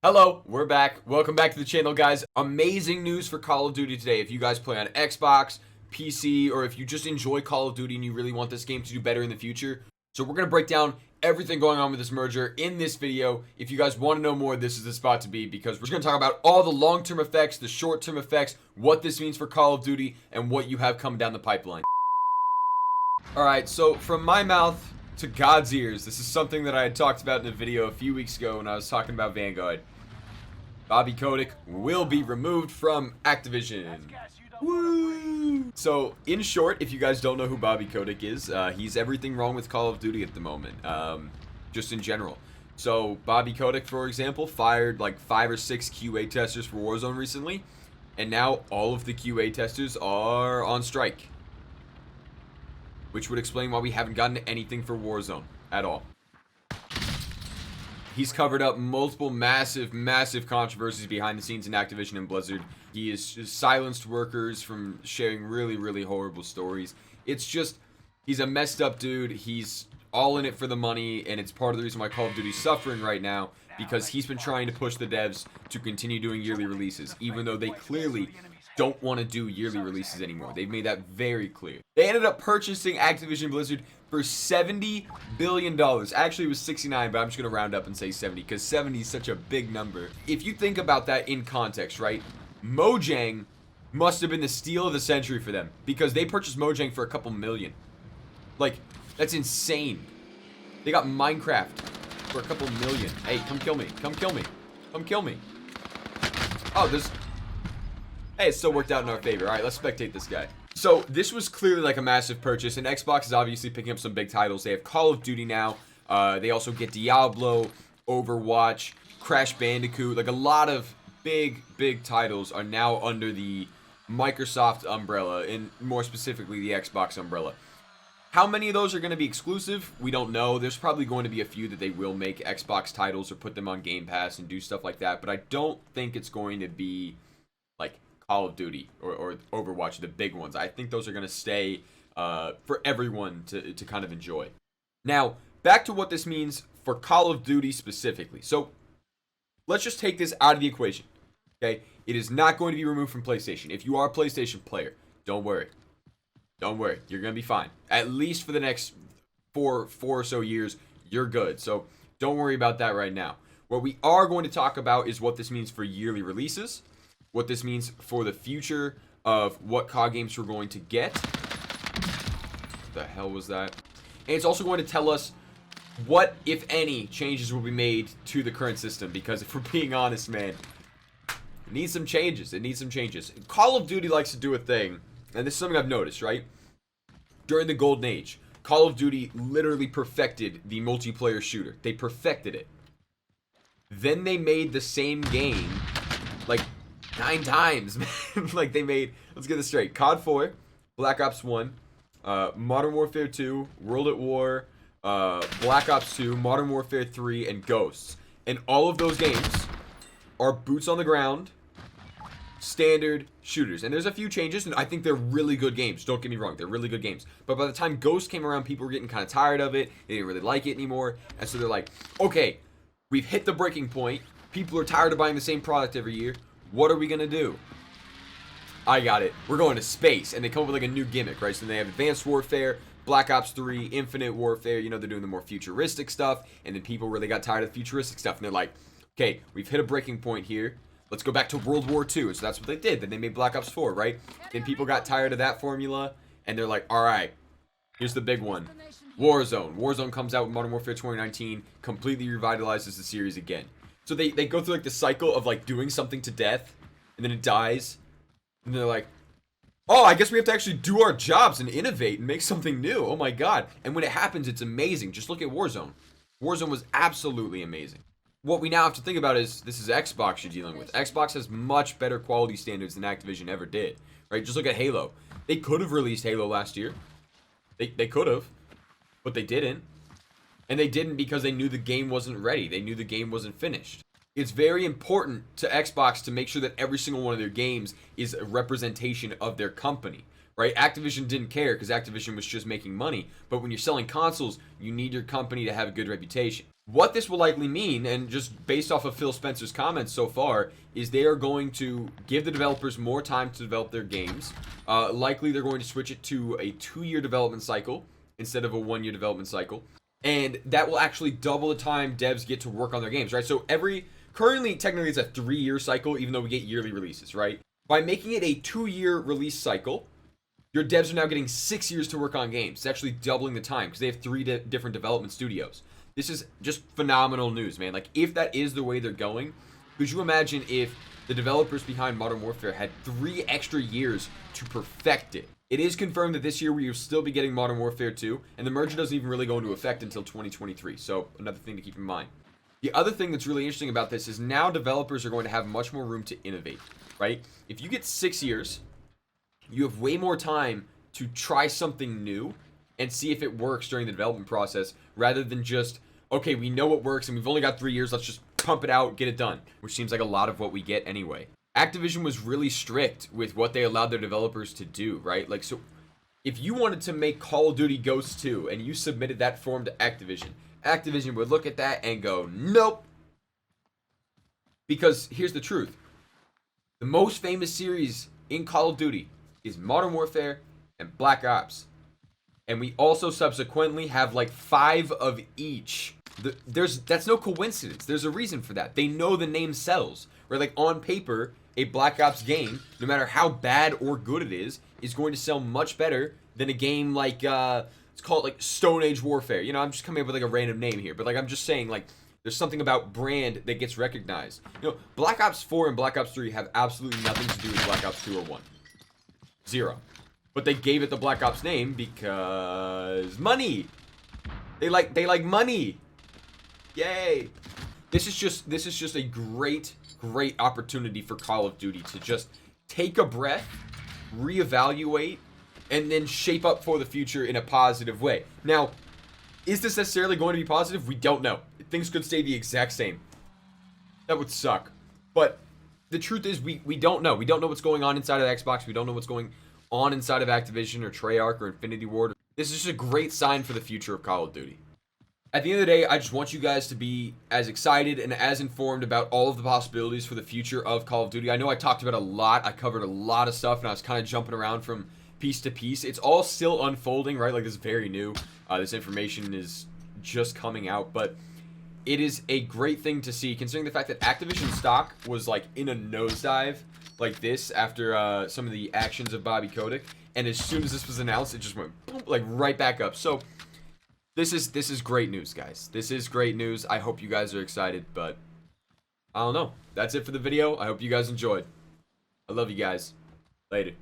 Hello, we're back. Welcome back to the channel, guys. Amazing news for Call of Duty today. If you guys play on Xbox, PC, or if you just enjoy Call of Duty and you really want this game to do better in the future. So we're going to break down everything going on with this merger in this video. If you guys want to know more, this is the spot to be, because we're going to talk about all the long-term effects, the short-term effects, what this means for Call of Duty, and what you have coming down the pipeline. Alright, so from my mouth to God's ears, this is something that I had talked about in a video a few weeks ago when I was talking about Vanguard. Bobby Kotick will be removed from Activision. Woo! So, in short, if you guys don't know who Bobby Kotick is, he's everything wrong with Call of Duty at the moment, just in general. So, Bobby Kotick, for example, fired like 5 or 6 QA testers for Warzone recently, and now all of the QA testers are on strike. Which would explain why we haven't gotten anything for Warzone at all. He's covered up multiple massive controversies behind the scenes in Activision and Blizzard. He has silenced workers from sharing really horrible stories. It's just, he's a messed up dude. He's all in it for the money, and it's part of the reason why Call of Duty's suffering right now, because he's been trying to push the devs to continue doing yearly releases, even though they clearly don't want to do yearly releases anymore. They've made that very clear. They ended up purchasing Activision Blizzard for $70 billion. Actually, it was 69, but I'm just going to round up and say 70, because 70 is such a big number. If you think about that in context, right? Mojang must have been the steal of the century for them, because they purchased Mojang for a couple million. Like, that's insane. They got Minecraft for a couple million. Hey, come kill me. Come kill me. Come kill me. Oh, there's... Hey, it still worked out in our favor. Alright, let's spectate this guy. So, this was clearly like a massive purchase, and Xbox is obviously picking up some big titles. They have Call of Duty now. They also get Diablo, Overwatch, Crash Bandicoot. Like, a lot of big titles are now under the Microsoft umbrella, and more specifically, the Xbox umbrella. How many of those are going to be exclusive? We don't know. There's probably going to be a few that they will make Xbox titles or put them on Game Pass and do stuff like that, but I don't think it's going to be like Call of Duty or Overwatch, the big ones. I think those are going to stay for everyone to kind of enjoy. Now, back to what this means for Call of Duty specifically. So, let's just take this out of the equation, okay? It is not going to be removed from PlayStation. If you are a PlayStation player, don't worry. Don't worry. You're going to be fine. At least for the next four or so years, you're good. So, don't worry about that right now. What we are going to talk about is what this means for yearly releases, what this means for the future of what COD games we're going to get. What the hell was that? And it's also going to tell us what, if any, changes will be made to the current system. Because if we're being honest, man, it needs some changes. It needs some changes. Call of Duty likes to do a thing, and this is something I've noticed, right? During the Golden Age, Call of Duty literally perfected the multiplayer shooter. They perfected it. Then they made the same game, like, 9 times, man. Like, they made, let's get this straight, COD 4, Black Ops 1, Modern Warfare 2, World at War, Black Ops 2, Modern Warfare 3, and Ghosts. And all of those games are boots on the ground, standard shooters. And there's a few changes, and I think they're really good games. Don't get me wrong, they're really good games. But by the time Ghosts came around, people were getting kind of tired of it. They didn't really like it anymore. And so they're like, okay, we've hit the breaking point. People are tired of buying the same product every year. What are we gonna do? I got it. We're going to space. And they come up with like a new gimmick, right? So they have Advanced Warfare, Black Ops 3, Infinite Warfare. You know, they're doing the more futuristic stuff. And then people really got tired of the futuristic stuff. And they're like, okay, we've hit a breaking point here. Let's go back to World War II. And so that's what they did. Then they made Black Ops 4, right? Then people got tired of that formula. And they're like, alright, here's the big one. Warzone. Warzone comes out with Modern Warfare 2019. Completely revitalizes the series again. So they go through like the cycle of like doing something to death, and then it dies, and they're like, oh, I guess we have to actually do our jobs and innovate and make something new. Oh my god. And when it happens, it's amazing. Just look at Warzone. Warzone was absolutely amazing. What we now have to think about is, this is Xbox you're dealing with. Xbox has much better quality standards than Activision ever did, right? Just look at Halo. They could have released Halo last year. They could have, but they didn't. And they didn't because they knew the game wasn't ready. They knew the game wasn't finished. It's very important to Xbox to make sure that every single one of their games is a representation of their company, right? Activision didn't care because Activision was just making money. But when you're selling consoles, you need your company to have a good reputation. What this will likely mean, and just based off of Phil Spencer's comments so far, is they are going to give the developers more time to develop their games. Likely they're going to switch it to a 2-year development cycle instead of a 1-year development cycle. And that will actually double the time devs get to work on their games, right? So currently, technically it's a 3-year cycle, even though we get yearly releases, right? By making it a 2-year release cycle, your devs are now getting 6 years to work on games. It's actually doubling the time because they have 3 different development studios. This is just phenomenal news, man. Like, if that is the way they're going, could you imagine if the developers behind Modern Warfare had 3 extra years to perfect it? It is confirmed that this year we will still be getting Modern Warfare 2, and the merger doesn't even really go into effect until 2023, so another thing to keep in mind. The other thing that's really interesting about this is now developers are going to have much more room to innovate, right? If you get 6 years, you have way more time to try something new and see if it works during the development process, rather than just, okay, we know what works and we've only got 3 years, let's just pump it out, get it done, which seems like a lot of what we get anyway. Activision was really strict with what they allowed their developers to do, right? Like, so if you wanted to make Call of Duty Ghosts 2 and you submitted that form to Activision would look at that and go, nope. Because here's the truth. The most famous series in Call of Duty is Modern Warfare and Black Ops. And we also subsequently have like 5 of each. That's no coincidence. There's a reason for that. They know the name sells. Right? Like, on paper, a Black Ops game, no matter how bad or good it is going to sell much better than a game like, let's call it like Stone Age Warfare. You know, I'm just coming up with like a random name here. But like, I'm just saying, like, there's something about brand that gets recognized. You know, Black Ops 4 and Black Ops 3 have absolutely nothing to do with Black Ops 2 or 1. 0. But they gave it the Black Ops name because money. They like money. Yay. This is just a great opportunity for Call of Duty to just take a breath, reevaluate, and then shape up for the future in a positive way. Now, is this necessarily going to be positive? We don't know. Things could stay the exact same. That would suck. But the truth is, we don't know. We don't know what's going on inside of Xbox. We don't know what's going on inside of Activision or Treyarch or Infinity Ward. This is just a great sign for the future of Call of Duty. At the end of the day, I just want you guys to be as excited and as informed about all of the possibilities for the future of Call of Duty. I know I talked about a lot. I covered a lot of stuff, and I was kind of jumping around from piece to piece. It's all still unfolding, right? Like, this is very new. This information is just coming out, but it is a great thing to see, considering the fact that Activision stock was, like, in a nosedive like this after some of the actions of Bobby Kotick, and as soon as this was announced, it just went boom, like right back up. So this is great news, guys. This is great news. I hope you guys are excited, but I don't know. That's it for the video. I hope you guys enjoyed. I love you guys. Later.